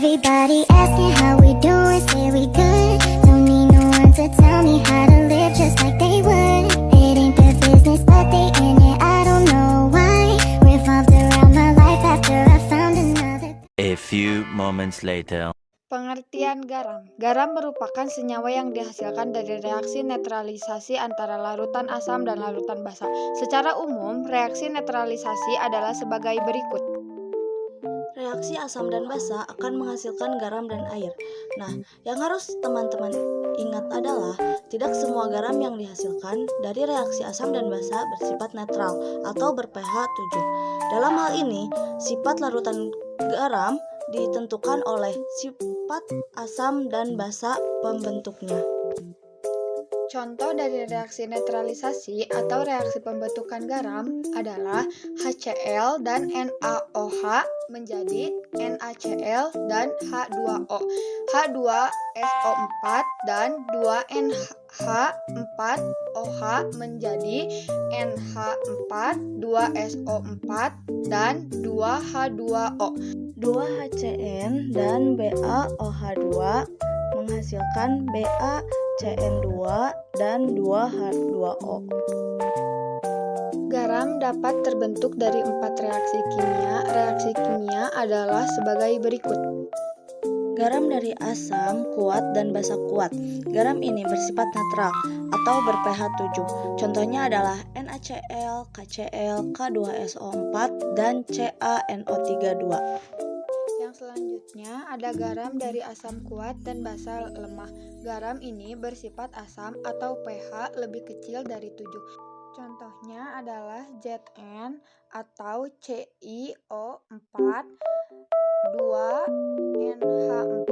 Everybody asking how we doing, say we good. Don't need no one to tell me how to live just like they would. It ain't their business, but they in it, I don't know why. Revolved around my life after I found another. A few moments later. Pengertian garam. Garam merupakan senyawa yang dihasilkan dari reaksi netralisasi antara larutan asam dan larutan basa. Secara umum, reaksi netralisasi adalah sebagai berikut. Reaksi asam dan basa akan menghasilkan garam dan air. Nah, yang harus teman-teman ingat adalah tidak semua garam yang dihasilkan dari reaksi asam dan basa bersifat netral atau ber-pH 7. Dalam hal ini, sifat larutan garam ditentukan oleh sifat asam dan basa pembentuknya. Contoh dari reaksi netralisasi atau reaksi pembentukan garam adalah HCl dan NaOH menjadi NaCl dan H2O, H2SO4 dan 2NH4OH menjadi NH4, 2SO4 dan 2H2O. 2HCN dan BaOH2 menghasilkan BaCN2 dan 2H2O. Garam dapat terbentuk dari 4 reaksi kimia. Reaksi kimia adalah sebagai berikut. Garam dari asam kuat dan basa kuat. Garam ini bersifat netral atau ber-pH 7. Contohnya adalah NaCl, KCl, K2SO4, dan CaNO32. Yang selanjutnya ada garam dari asam kuat dan basa lemah. Garam ini bersifat asam atau pH lebih kecil dari 7. Contohnya adalah Zn atau CiO4, 2NH4,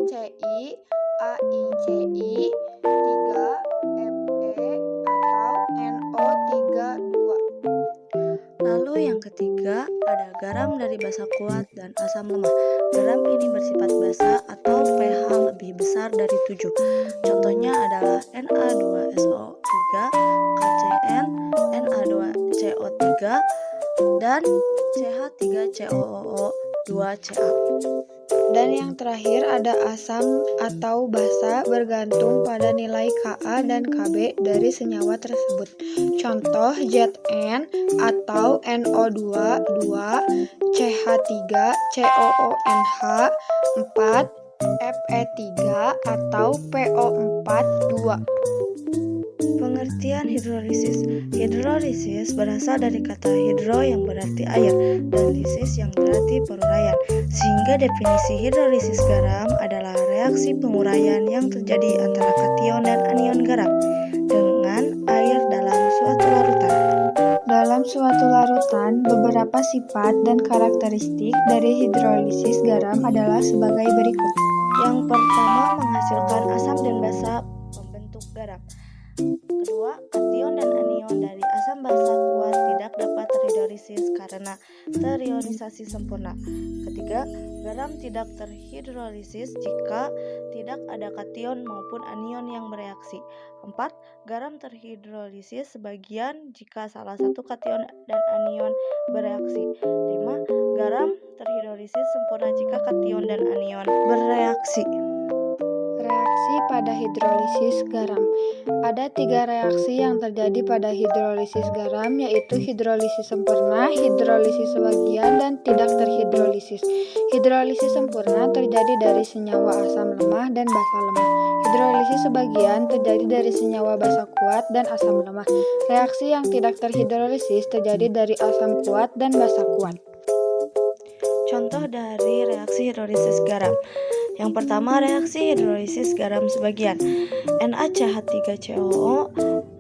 Ci, AiCi, 3Fe atau NO32. Lalu yang ketiga ada garam dari basa kuat dan asam lemah. Garam ini bersifat basa atau pH lebih besar dari 7. Contohnya adalah Na2SO3, KCN, Na2CO3, dan CH3COO2Ca. Dan yang terakhir ada asam atau basa bergantung pada nilai Ka dan Kb dari senyawa tersebut. Contoh Zn atau NO2 2, CH3 COONH 4, Fe3 atau PO4 2. Pengertian hidrolisis. Hidrolisis berasal dari kata hidro yang berarti air dan lisis yang berarti penguraian. Sehingga definisi hidrolisis garam adalah reaksi penguraian yang terjadi antara kation dan anion garam dengan air dalam suatu larutan. Dalam suatu larutan, beberapa sifat dan karakteristik dari hidrolisis garam adalah sebagai berikut. Yang pertama, menghasilkan asam dan basa pembentuk garam. Kedua, kation dan anion dari asam basa kuat tidak dapat terhidrolisis karena terionisasi sempurna. Ketiga, garam tidak terhidrolisis jika tidak ada kation maupun anion yang bereaksi. 4. Garam terhidrolisis sebagian jika salah satu kation dan anion bereaksi. 5. Garam terhidrolisis sempurna jika kation dan anion bereaksi. Reaksi pada hidrolisis garam. Ada 3 reaksi yang terjadi pada hidrolisis garam, yaitu hidrolisis sempurna, hidrolisis sebagian, dan tidak terhidrolisis. Hidrolisis sempurna terjadi dari senyawa asam lemah dan basa lemah. Hidrolisis sebagian terjadi dari senyawa basa kuat dan asam lemah. Reaksi yang tidak terhidrolisis terjadi dari asam kuat dan basa kuat. Contoh dari reaksi hidrolisis garam. Yang pertama, reaksi hidrolisis garam sebagian. NaCH3COO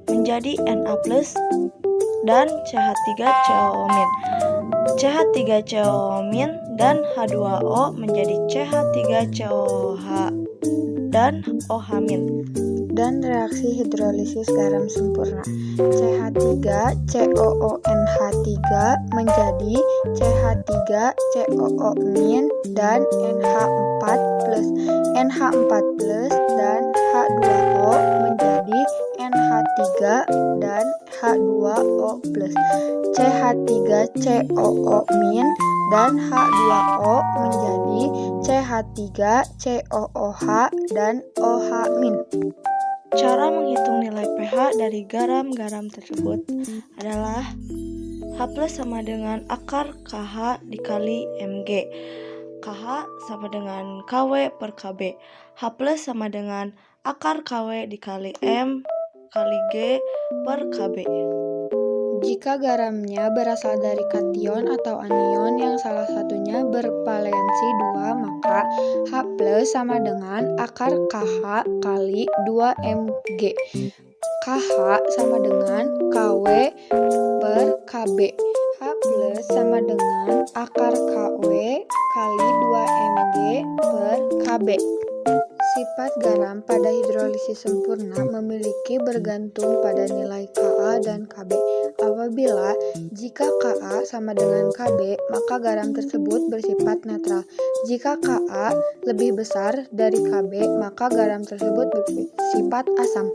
menjadi Na+ dan CH3COO-. CH3COO- dan H2O menjadi CH3COOH dan OH-. Dan reaksi hidrolisis garam sempurna. CH3COONH3 menjadi CH3COO- dan NH4+. NH4+ dan H2O menjadi NH3 dan H2O+, CH3COO- dan H2O menjadi CH3COOH dan OH-. Cara menghitung nilai pH dari garam-garam tersebut adalah H+ sama dengan akar KH dikali Mg. KH sama dengan KW per KB. H+ sama dengan akar KW dikali M kali G per KB. Jika garamnya berasal dari kation atau anion yang salah satunya bervalensi 2, maka H+ sama dengan akar KH kali 2Mg. KH sama dengan KW per KB. H+ sama dengan akar KW kali 2Mg per KB. Sifat garam pada hidrolisis sempurna memiliki bergantung pada nilai Ka dan Kb. Apabila jika Ka sama dengan Kb, maka garam tersebut bersifat netral. Jika Ka lebih besar dari Kb, maka garam tersebut bersifat asam.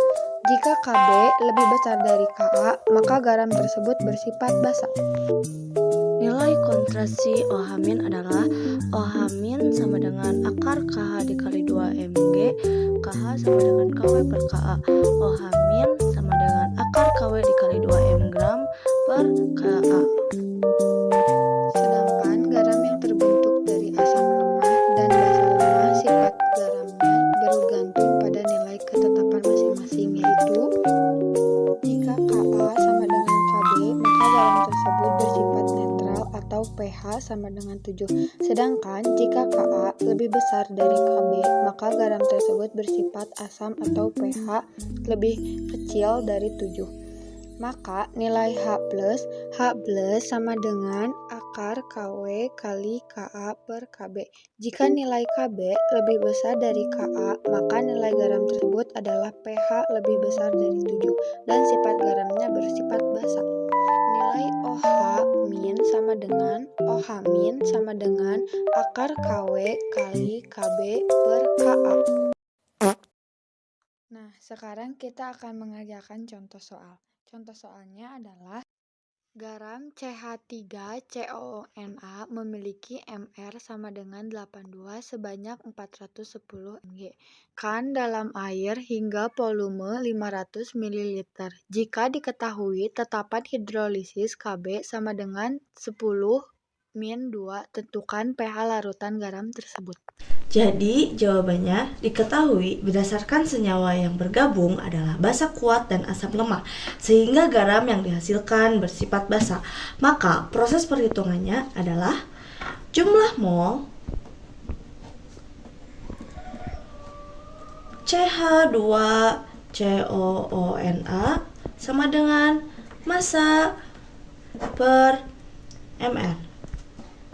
Jika Kb lebih besar dari Ka, maka garam tersebut bersifat basa. Nilai konsentrasi OH- adalah OH- sama dengan akar KH dikali 2Mg, KH sama dengan KW per Ka. OH- sama dengan akar KW dikali 2 mg per Ka. Sedangkan garam yang terbentuk dari asam lemah dan basa lemah, sifat garamnya bergantung pada nilai ketetapan masing-masing, yaitu jika Ka sama dengan Kb, maka garam tersebut bersifat netral atau pH sama dengan 7. Sedangkan jika Ka lebih besar dari Kb, maka garam tersebut bersifat asam atau pH lebih kecil dari 7. Maka nilai H+ sama dengan akar KW kali Ka per Kb. Jika nilai Kb lebih besar dari Ka, maka nilai garam tersebut adalah pH lebih besar dari 7 dan sifat garamnya bersifat basa. Nilai OH- sama dengan akar KW kali Kb per Ka. Nah, sekarang kita akan mengerjakan contoh soal. Contoh soalnya adalah garam CH3COONa memiliki Mr sama dengan 82 sebanyak 410 mg. Kan dalam air hingga volume 500 ml. Jika diketahui tetapan hidrolisis Kb sama dengan 10-2, tentukan pH larutan garam tersebut. Jadi, jawabannya diketahui berdasarkan senyawa yang bergabung adalah basa kuat dan asam lemah, sehingga garam yang dihasilkan bersifat basa. Maka, proses perhitungannya adalah jumlah mol CH2COONa sama dengan massa per ml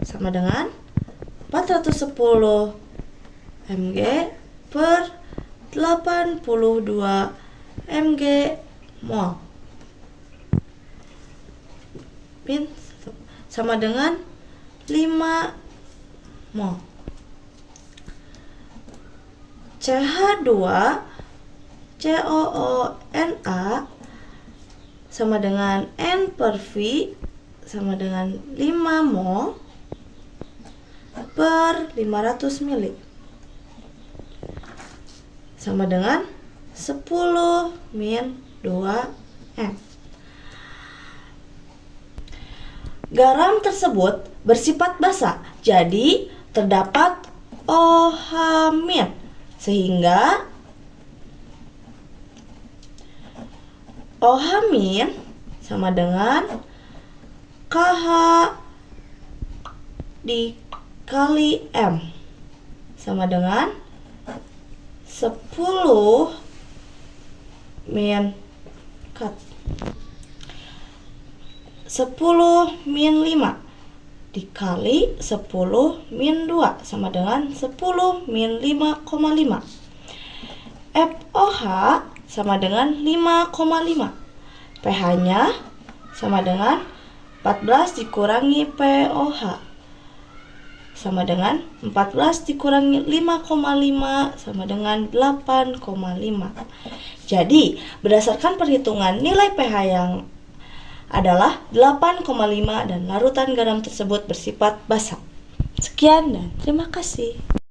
sama dengan 410 mg per 82 mg mol sama dengan 5 mol. CH2COONa sama dengan N per V sama dengan 5 mol per 500 ml sama dengan 10-2m. Garam tersebut bersifat basa, jadi terdapat OH- sehingga OH- sama dengan KH dikali M sama dengan 10 min 5 dikali 10 min 2 sama dengan 10 min 5,5. FOH sama dengan 5,5. pH-nya sama dengan 14 dikurangi POH sama dengan 14 dikurangi 5,5 sama dengan 8,5. Jadi, berdasarkan perhitungan nilai pH yang adalah 8,5 dan larutan garam tersebut bersifat basa. Sekian dan terima kasih.